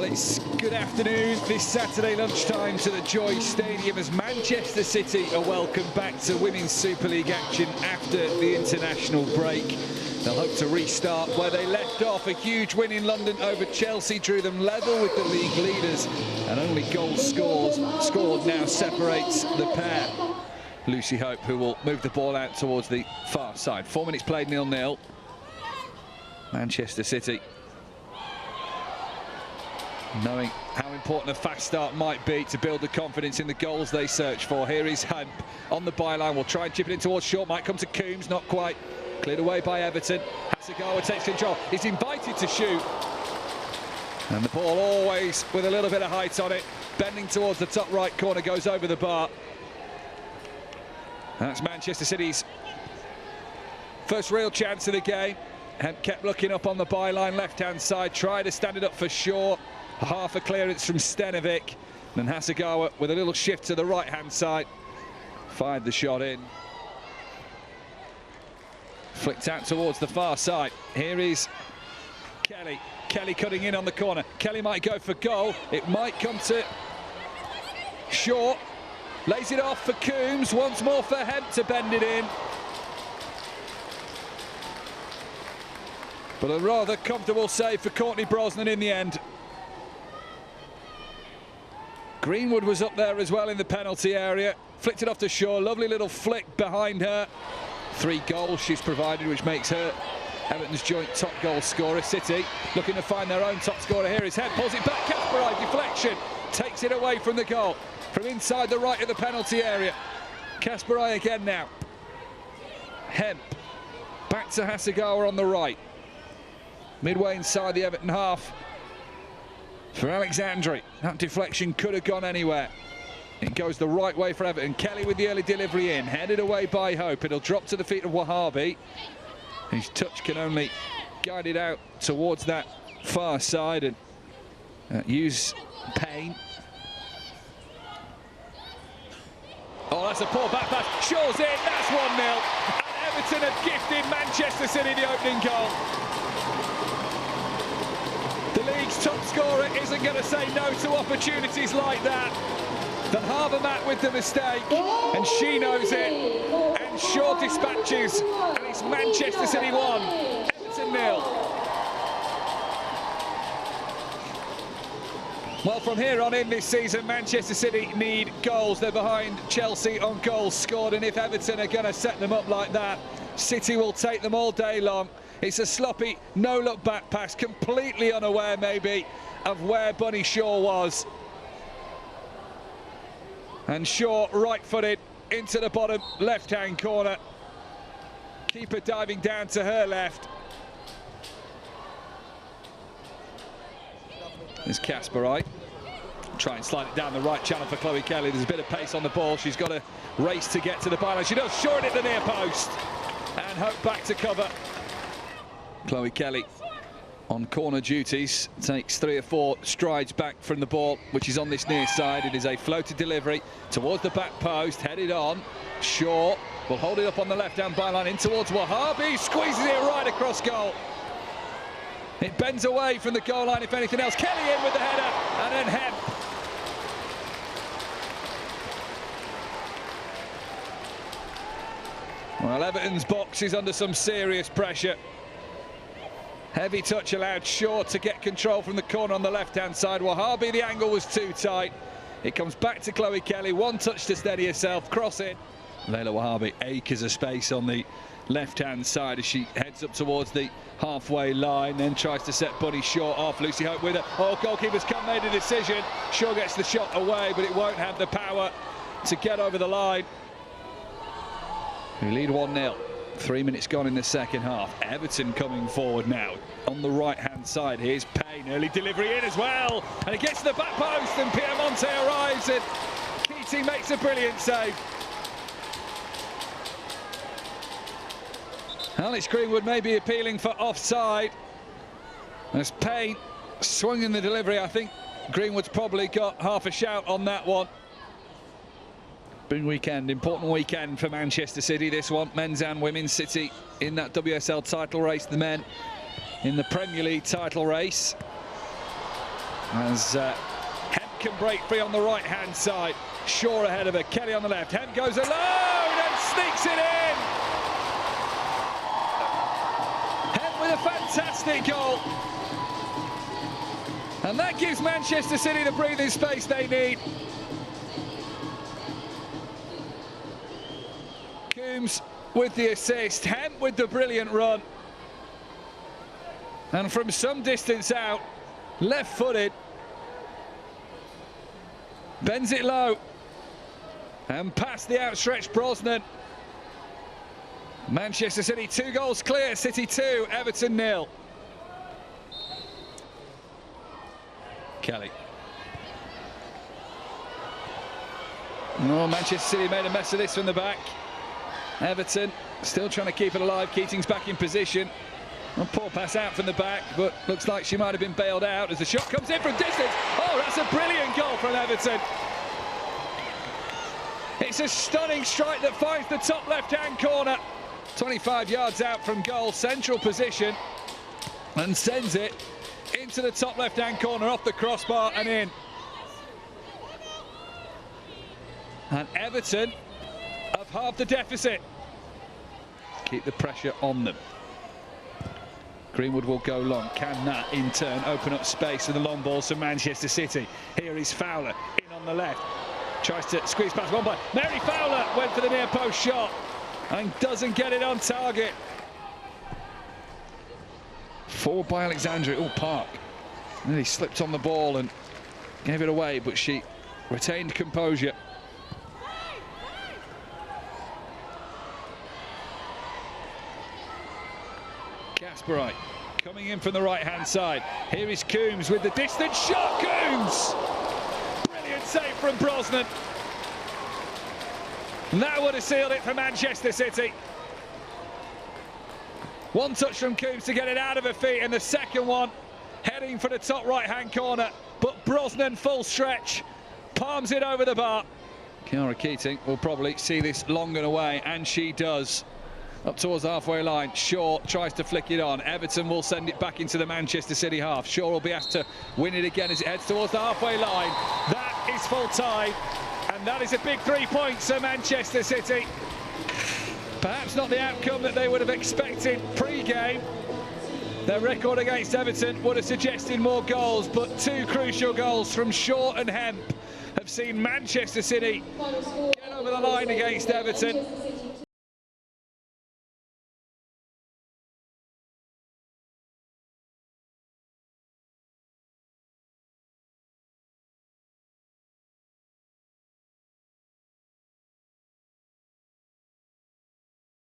it's good afternoon this Saturday lunchtime to the Joie Stadium as Manchester City are welcomed back to Women's Super League action after the international break. They'll hope to restart where they left off. A huge win in London over Chelsea drew them level with the league leaders, and only goals scored now separates the pair. Lucy Hope, who will move the ball out towards the far side. 4 minutes played, 0-0. Manchester City, knowing how important a fast start might be to build the confidence in the goals they search for. Here is Hemp on the byline, will try and chip it in towards short, might come to Coombs, not quite. Cleared away by Everton. Hasegawa takes control, he's invited to shoot. And the ball always with a little bit of height on it. Bending towards the top right corner, goes over the bar. That's Manchester City's first real chance of the game. Hemp kept looking up on the byline, left-hand side, tried to stand it up for Shaw. Half a clearance from Stenovic. And Hasegawa with a little shift to the right-hand side. Fired the shot in. Flicked out towards the far side. Here is Kelly. Kelly cutting in on the corner. Kelly might go for goal. It might come to Shaw. Lays it off for Coombs. Once more for Hemp to bend it in. But a rather comfortable save for Courtney Brosnan in the end. Greenwood was up there as well in the penalty area. Flicked it off to Shaw. Lovely little flick behind her. 3 goals she's provided, which makes her Everton's joint top goal scorer. City looking to find their own top scorer. Here is Hemp, pulls it back. Kasparov, deflection. Takes it away from the goal. From inside the right of the penalty area. Kasparov again now. Hemp. Back to Hasegawa on the right. Midway inside the Everton half for Alexandri. That deflection could have gone anywhere. It goes the right way for Everton. Kelly with the early delivery in, headed away by Hope. It'll drop to the feet of Wahabi. His touch can only guide it out towards that far side and use Payne. Oh, that's a poor back pass. Shaw's in, that's 1-0. And Everton have gifted Manchester City the opening goal. The league's top scorer isn't going to say no to opportunities like that. But Havermat with the mistake, and she knows it. And Shaw dispatches, and it's Manchester City 1, Everton 0. Well, from here on in this season, Manchester City need goals. They're behind Chelsea on goals scored, and if Everton are going to set them up like that, City will take them all day long. It's a sloppy, no-look back pass, completely unaware, maybe, of where Bunny Shaw was. And Shaw, right-footed, into the bottom left-hand corner. Keeper diving down to her left. There's Kasparov. Try and slide it down the right channel for Chloe Kelly. There's a bit of pace on the ball. She's got to race to get to the byline. She does, short it at the near post. And Hope back to cover. Chloe Kelly on corner duties, takes 3 or 4 strides back from the ball, which is on this near side. It is a floated delivery towards the back post, headed on. Shaw will hold it up on the left-hand byline, in towards Wahabi, squeezes it right across goal. It bends away from the goal line, if anything else. Kelly in with the header, and then Hemp. Well, Everton's box is under some serious pressure. Heavy touch allowed Shaw to get control from the corner on the left-hand side. Wahabi, the angle was too tight. It comes back to Chloe Kelly. 1 touch to steady herself. Cross in. Layla Wahabi, acres of space on the left-hand side as she heads up towards the halfway line, then tries to set Bunny Shaw off. Lucy Hope with her. Oh, goalkeeper's made a decision. Shaw gets the shot away, but it won't have the power to get over the line. We lead 1-0. 3 minutes gone in the second half. Everton coming forward now on the right-hand side. Here's Payne, early delivery in as well, and it gets to the back post, and Piemonte arrives, and Keating makes a brilliant save. Alex Greenwood may be appealing for offside as Payne swung in the delivery. I think Greenwood's probably got half a shout on that one. Big weekend, important weekend for Manchester City, this one. Men's and women's. City in that WSL title race, the men in the Premier League title race. As Hemp can break free on the right-hand side. Shaw ahead of her, Kelly on the left. Hemp goes alone and sneaks it in. Hemp with a fantastic goal. And that gives Manchester City the breathing space they need. Coombs with the assist, Hemp with the brilliant run. And from some distance out, left-footed, bends it low and past the outstretched Brosnan. Manchester City 2 goals clear, City 2, Everton 0. Kelly. Oh, Manchester City made a mess of this from the back. Everton still trying to keep it alive. Keating's back in position. A poor pass out from the back, but looks like she might have been bailed out as the shot comes in from distance. Oh, that's a brilliant goal from Everton. It's a stunning strike that finds the top left-hand corner. 25 yards out from goal, central position, and sends it into the top left-hand corner, off the crossbar and in. And Everton have halved the deficit. Keep the pressure on them. Greenwood will go long. Can that in turn open up space for the long balls for Manchester City? Here is Fowler in on the left. Tries to squeeze past one by Mary Fowler, went for the near post shot and doesn't get it on target. Forward by Alexandria. Oh, Park nearly slipped on the ball and gave it away, but she retained composure. Gasperite coming in from the right-hand side. Here is Coombs with the distance shot. Coombs! Brilliant save from Brosnan. And that would have sealed it for Manchester City. One touch from Coombs to get it out of her feet, and the second one heading for the top right-hand corner. But Brosnan, full stretch, palms it over the bar. Kiara Keating will probably see this long and away, and she does. Up towards the halfway line, Shaw tries to flick it on. Everton will send it back into the Manchester City half. Shaw will be asked to win it again as it heads towards the halfway line. That is full time, and that is a big 3 points for Manchester City. Perhaps not the outcome that they would have expected pre-game. Their record against Everton would have suggested more goals, but 2 crucial goals from Shaw and Hemp have seen Manchester City get over the line against Everton.